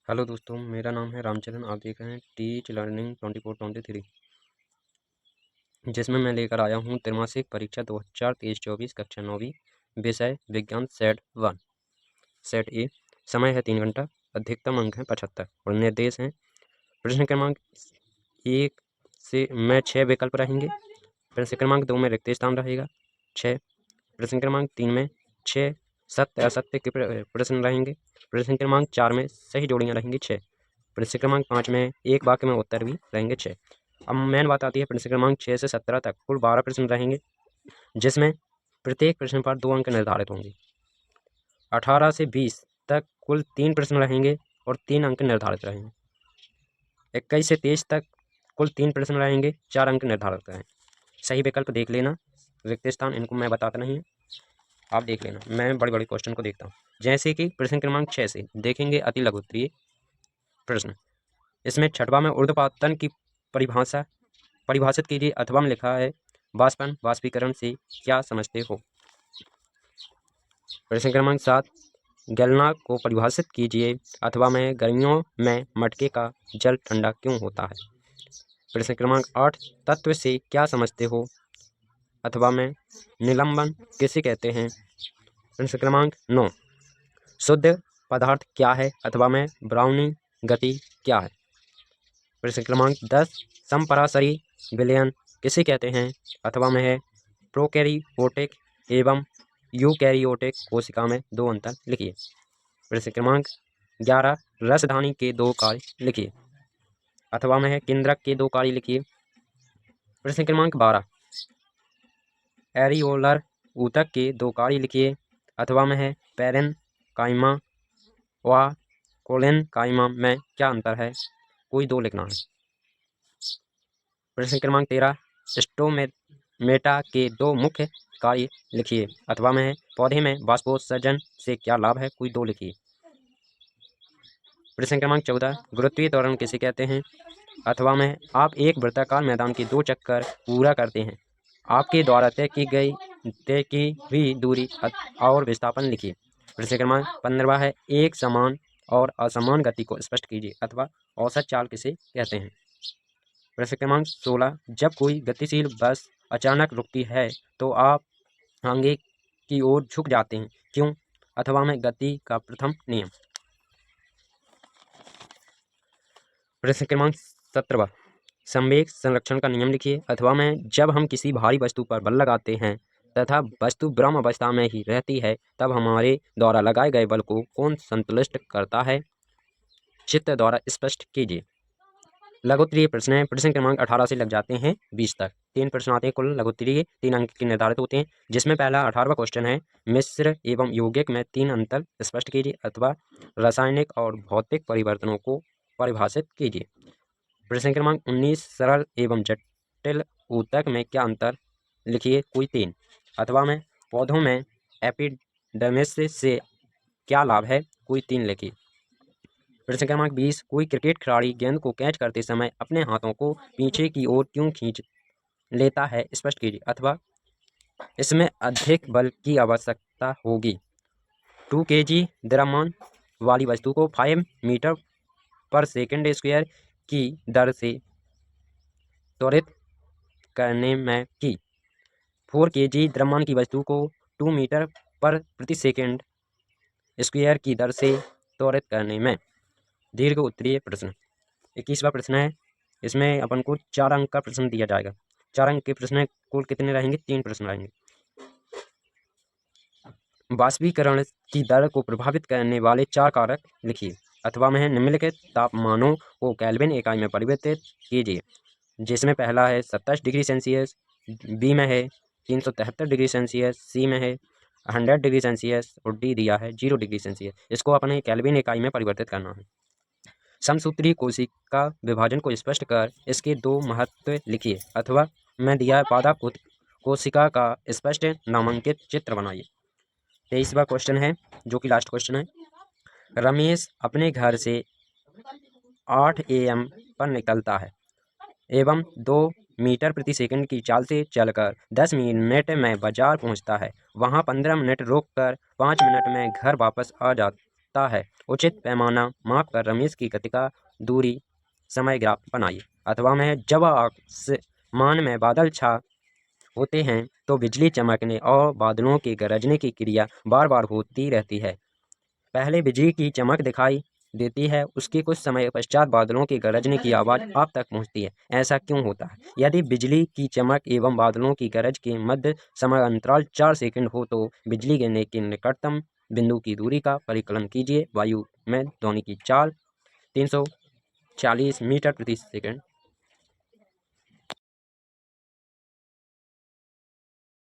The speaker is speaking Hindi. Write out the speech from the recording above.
हेलो दोस्तों, मेरा नाम है रामचरण। आप देख रहे हैं टीच लर्निंग 24-23, जिसमें मैं लेकर आया हूं त्रैमासिक परीक्षा 2023-24 कक्षा 9वीं, विषय विज्ञान सेट 1। सेट ए। समय है 3 घंटा, अधिकतम अंक है 75 और निर्देश हैं। प्रश्न क्रमांक 1 से में 6 विकल्प रहेंगे। प्रश्न क्रमांक 2 में रिक्त स्थान रहेगा 6। प्रश्न क्रमांक 3 में 6 सत्य असत्य के प्रश्न रहेंगे। प्रश्न क्रमांक 4 में सही जोड़ियाँ रहेंगी 6। प्रश्न क्रमांक 5 में एक वाक्य में उत्तर भी रहेंगे 6। अब मेन बात आती है प्रश्न क्रमांक 6 से 17 तक कुल 12 प्रश्न रहेंगे, जिसमें प्रत्येक प्रश्न पर 2 अंक निर्धारित होंगे। 18 से 20 तक कुल 3 प्रश्न रहेंगे और 3 अंक निर्धारित रहेंगे। 21 से 23 तक कुल 3 प्रश्न रहेंगे, 4 अंक निर्धारित रहेंगे। सही विकल्प देख लेना, रिक्त स्थान इनको मैं बताता नहीं है, आप देख लेना। मैं बड़े बड़े क्वेश्चन को देखता हूँ, जैसे कि प्रश्न क्रमांक 6 से देखेंगे अति लघु उत्तरीय प्रश्न। इसमें छठवां में ऊर्ध्वपातन की परिभाषित कीजिए। अथवा में लिखा है वाष्पन वाष्पीकरण से क्या समझते हो। प्रश्न क्रमांक 7 गलनांक को परिभाषित कीजिए। अथवा में गर्मियों में मटके का जल ठंडा क्यों होता है। प्रश्न क्रमांक 8 तत्व से क्या समझते हो। अथवा में निलंबन किसे कहते हैं। प्रश्न क्रमांक 9 शुद्ध पदार्थ क्या है। अथवा में ब्राउनी गति क्या है। प्रश्न क्रमांक 10 समपराशरी विलयन किसे कहते हैं। अथवा में है प्रोकैरियोटिक एवं यूकैरियोटिक कोशिका में 2 अंतर लिखिए। प्रश्न क्रमांक 11 रसधानी के 2 कार्य लिखिए। अथवा में है केंद्रक के 2 कार्य लिखिए। प्रश्न क्रमांक 12 एरियोलर ऊतक के 2 कार्य लिखिए। अथवा में है पैरेन्काइमा व कोलेनकाइमा में क्या अंतर है, कोई 2 लिखना है। प्रश्न क्रमांक 13 स्टोमेटा के 2 मुख्य कार्य लिखिए। अथवा में है पौधे में वाष्पोत्सर्जन से क्या लाभ है, कोई 2 लिखिए। प्रश्न क्रमांक 14 गुरुत्वीय त्वरण किसे कहते हैं। अथवा में आप एक वृत्ताकार मैदान के 2 चक्कर पूरा करते हैं, आपके द्वारा तय की हुई दूरी और विस्थापन लिखिए। प्रश्न क्रमांक 15 है एक समान और असमान गति को स्पष्ट कीजिए। अथवा औसत चाल किसे कहते हैं। प्रश्न क्रमांक 16 जब कोई गतिशील बस अचानक रुकती है तो आप आगे की ओर झुक जाते हैं, क्यों। अथवा में गति का प्रथम नियम। प्रश्न क्रमांक 17 संवेग संरक्षण का नियम लिखिए। अथवा में जब हम किसी भारी वस्तु पर बल लगाते हैं तथा वस्तु ब्रह्म अवस्था में ही रहती है, तब हमारे द्वारा लगाए गए बल को कौन संतुलित करता है, चित्र द्वारा स्पष्ट कीजिए। लघुत्तरीय प्रश्न है। प्रश्न क्रमांक 18 से लग जाते हैं 20 तक 3 प्रश्न आते हैं कुल लघुत्तरीय, 3 अंक के निर्धारित होते हैं, जिसमें पहला 18वां क्वेश्चन है मिश्र एवं यौगिक में 3 अंतर स्पष्ट कीजिए। अथवा रासायनिक और भौतिक परिवर्तनों को परिभाषित कीजिए। प्रश्न क्रमांक 19 सरल एवं जटिल ऊतक में क्या अंतर लिखिए, कोई 3। अथवा में पौधों में एपिडर्मिस से क्या लाभ है, कोई 3 लिखिए। प्रश्न क्रमांक 20 कोई क्रिकेट खिलाड़ी गेंद को कैच करते समय अपने हाथों को पीछे की ओर क्यों खींच लेता है, स्पष्ट कीजिए। अथवा इसमें अधिक बल की आवश्यकता होगी। 2 kg द्रव्यमान वाली वस्तु को 5 मीटर पर सेकंड स्क्वायर की दर से त्वरित करने में की 4 kg द्रव्यमान की वस्तु को 2 मीटर पर प्रति सेकंड स्क्वायर की दर से त्वरित करने में। दीर्घ उत्तरीय प्रश्न 21वां प्रश्न है। इसमें अपन को 4 अंक का प्रश्न दिया जाएगा। 4 अंक के प्रश्न कुल कितने रहेंगे, 3 प्रश्न रहेंगे। वाष्पीकरण की दर को प्रभावित करने वाले 4 कारक लिखिए। अथवा में है निम्नलिखित तापमानों को केल्विन इकाई में परिवर्तित कीजिए, जिसमें पहला है 27 डिग्री सेल्सियस, बी में है 373 डिग्री सेल्सियस, सी में है 100 डिग्री सेल्सियस और डी दिया है 0 डिग्री सेल्सियस। इसको अपने केल्विन इकाई में परिवर्तित करना है। समसूत्री कोशिका विभाजन को स्पष्ट कर इसके 2 महत्व लिखिए। अथवा में दिया है पादप कोशिका का स्पष्ट नामांकित चित्र बनाइए। 23वां क्वेश्चन है, जो कि लास्ट क्वेश्चन है। रमेश अपने घर से 8 AM पर निकलता है एवं 2 मीटर प्रति सेकंड की चाल से चलकर 10 मिनट में बाजार पहुंचता है। वहां 15 मिनट रुक कर 5 मिनट में घर वापस आ जाता होता है। उचित पैमाना माप कर रमेश की गति का दूरी समय ग्राफ बनाइए। अथवा में जब आसमान में बादल छा होते हैं तो बिजली चमकने और बादलों के गरजने की क्रिया बार बार होती रहती है। पहले बिजली की चमक दिखाई देती है, उसके कुछ समय पश्चात बादलों के गरजने की आवाज़ आप तक पहुंचती है। ऐसा क्यों होता है? यदि बिजली की चमक एवं बादलों की गरज के मध्य समय अंतराल 4 सेकंड हो तो बिजली गिरने के निकटतम बिंदु की दूरी का परिकलन कीजिए। वायु में ध्वनि की चाल 340 मीटर प्रति सेकंड